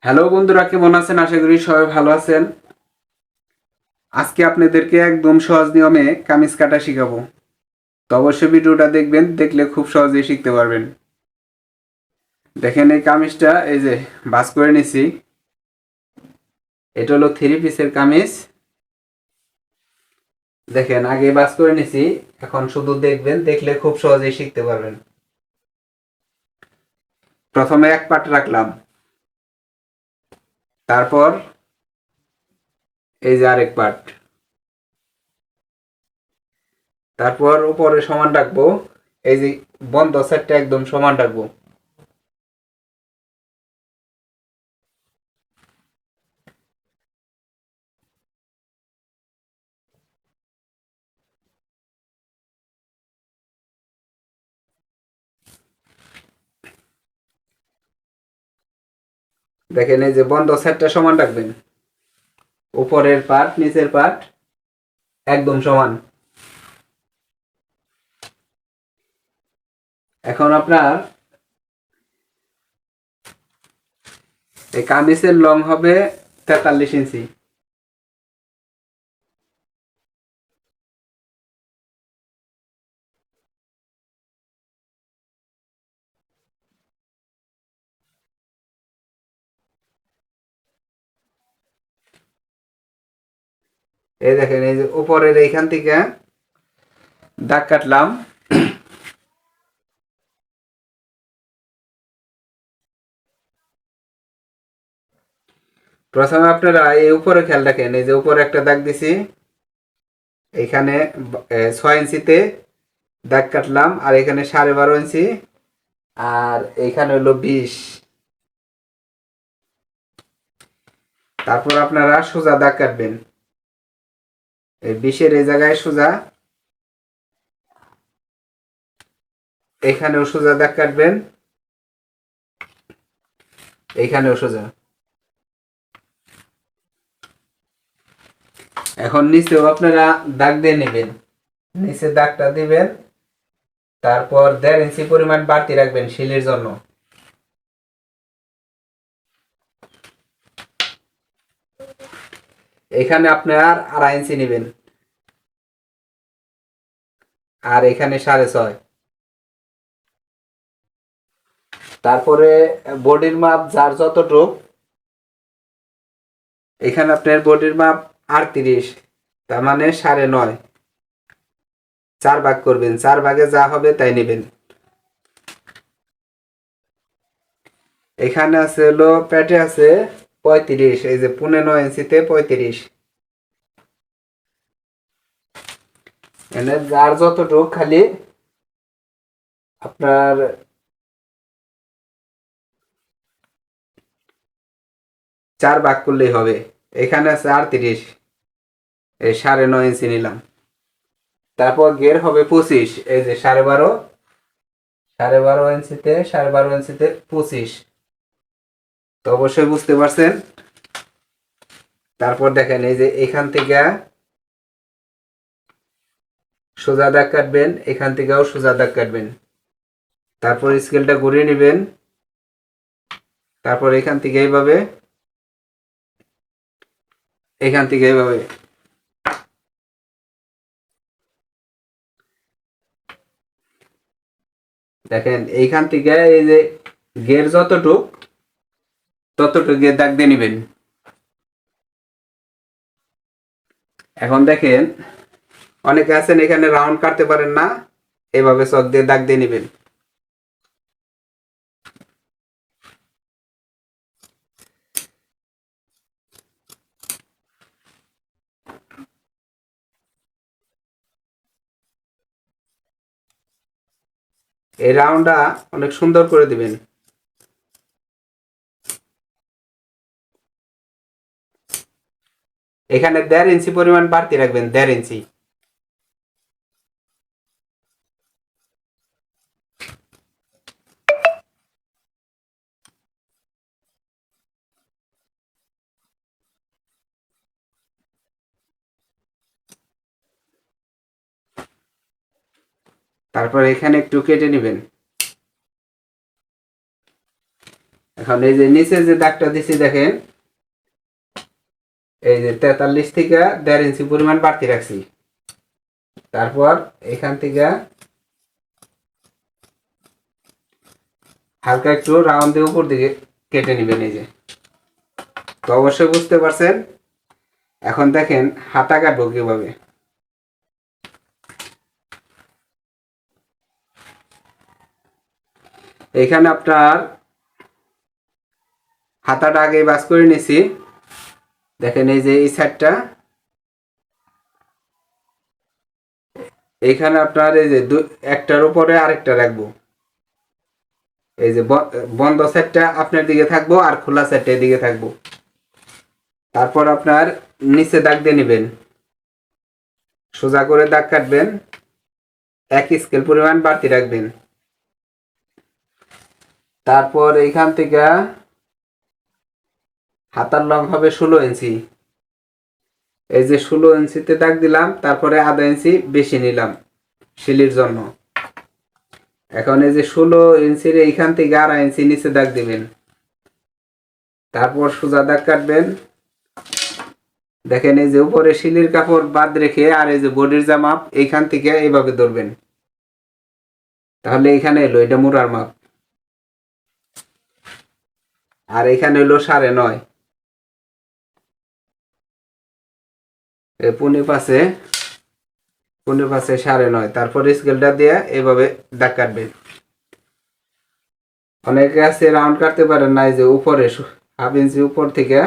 Hello বন্ধুরা, কেমন আছেন? আশা করি সবাই ভালো আছেন। আজকে আপনাদেরকে একদম সহজ নিয়মে কামিজ কাটা শিখাবো। তো অবশ্যই ভিডিওটা দেখবেন, দেখলে খুব সহজেই শিখতে পারবেন। দেখেন, এই কামিজটা এই যে ভাঁজ করে নিছি। এটা হলো 3 পিসের কামিজ। দেখেন, আগে ভাঁজ করে নিছি, এখন শুধু দেখবেন, দেখলে খুব সহজেই শিখতে পারবেন। প্রথমে এক পাট রাখলাম, তারপর এই যে আরেক পাট, তারপর উপরে সমান রাখবো। এই যে বন্ধ সাইডটা একদম সমান রাখবো। দেখেন, এই যে বন্ধ সাইডটা সমান রাখবেন, উপরের পার্ট নিচের পার্ট একদম সমান। এখন আপনার এই কামিজের লং হবে 43 ইঞ্চি। এই দেখেন, এই যে উপরের এইখান থেকে দাগ কাটলাম। প্রথমে আপনারা এই উপরে খেয়াল রাখেন, এই যে উপরে একটা দাগ দিছি, এইখানে 6 ইঞ্চিতে দাগ কাটলাম, আর এখানে 12.5 ইঞ্চি, আর এইখানে হলো 20। তারপর আপনারা সোজা দাগ কাটবেন, এই 20-এর এই জায়গায় সোজা, এইখানেও সোজা দাগ কাটবেন, এইখানেও সোজা। এখন নিচেও আপনারা দাগ দিয়ে নেবেন, নিচে দাগটা দিবেন, তারপর 1.5 ইঞ্চি পরিমাণ বাড়তি রাখবেন শিলের জন্য। এখানে আপনার 2.5 ইঞ্চি নেবেন, আর এখানে 6.5। তারপরে বডির মাপ যার যতটুক, এখানে আপনার বডির মাপ 38, তার মানে 9.5। 4 ভাগ করবেন, 4 ভাগে যা হবে তাই নেবেন। এখানে আছে হলো পেটে আছে 35, এই যে 9.5 ইঞ্চিতে 35। এনে যার যতটুক খালি আপনার 4 ভাগ করলেই হবে। এখানে আছে 38, এই 9.5 ইঞ্চি নিলাম। তারপর গের হবে 25, এই যে 12.5, 12.5 ইঞ্চিতে 12.5 ইঞ্চিতে 25। তো অবশ্যই বুঝতে পারছেন। তারপর দেখেন, এই যে এখান থেকে সোজা দাগ কাটবেন, এখান থেকেও সোজা দাগ কাটবেন, তারপর স্কেলটা ঘুরিয়ে নেবেন, তারপর এখান থেকে এইভাবে, এখান থেকে এইভাবে। দেখেন, এইখান থেকে এই যে গের যতটুক, ততটুক গিয়ে দাগ দিয়ে নেবেন। এখন দেখেন, অনেকে আছেন এখানে রাউন্ড কাটতে পারেন না, এভাবে চক দিয়ে দাগ দিয়ে নেবেন। এই রাউন্ডটা অনেক সুন্দর করে দিবেন। এখানে 1.5 ইঞ্চি পরিমাণ বাড়তি রাখবেন, 1.5 ইঞ্চি। তারপর এখানে একটু কেটে নেবেন। এখন এই যে নিচে যে দাগটা দিছি দেখেন, এই যে 43 থেকে 1.5 ইঞ্চি পরিমাণ বাড়তি রাখছি। তারপর এখান থেকে হালকা একটু রাউন্ড দিয়ে উপর দিকে কেটে নেবেন। এই যে, তো অবশ্যই বুঝতে পারছেন। এখন দেখেন হাতা কাটবো কিভাবে। এখানে আপনার হাতাটা আগে বাস করে নিছি। দেখেন এই যে এই সাইডটা, এইখানে আপনার এই যে একটার উপরে আরেকটা রাখবো। এই যে বন্ধ সাইডটা আপনার দিকে থাকবো আর খোলা সাইডটা এদিকে থাকবো। তারপর আপনার নিচে দাগ দিয়ে নেবেন, সোজা করে দাগ কাটবেন, 1 স্কেল পরিমাণ বাড়তি রাখবেন। তারপর এইখান থেকে হাতার লং হবে 16 ইঞ্চি। এই যে 16 ইঞ্চিতে দাগ দিলাম, তারপরে আধা ইঞ্চি বেশি নিলাম শিলির জন্য। এখন এই যে 16 ইঞ্চির এইখান থেকে 1/2 ইঞ্চি নিচে দাগ দিবেন। তারপর সোজা দাগ কাটবেন। দেখেন এই যে উপরে শিলির কাপড় বাদ রেখে আর এই যে বডির যা মাপ এইখান থেকে এইভাবে ধরবেন, তাহলে এখানে এলো এটা মুড়ার মাপ। আর এখানে হলো 9.5। পুনে পাশে 9.5। তারপর স্কেলটা দিয়ে এইভাবে দাগ কাটবেন। অনেকে আছে রাউন্ড কাটতে পারেন না, এই যে উপরে 1/2 ইঞ্চি উপর থেকে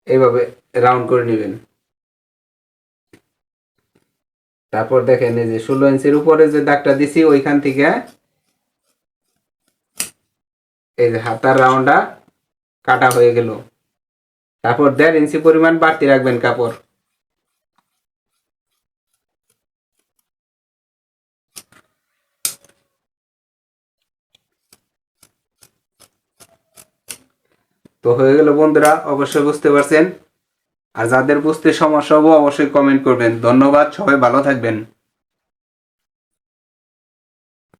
এইভাবে রাউন্ড করে নেবেন। তারপর দেখেন এই যে 16 ইঞ্চির উপরে যে দাগটা দিছি ওইখান থেকে এই যে হাতার রাউন্ডটা কাটা হয়ে গেল। তারপর 1.5 ইঞ্চি পরিমাণ বাড়তি রাখবেন কাপড়। তো হয়ে গেল বন্ধুরা, অবশ্যই বুঝতে পারছেন। আর যাদের বুঝতে সমস্যা হবে অবশ্যই কমেন্ট করবেন। ধন্যবাদ, সবাই ভালো থাকবেন।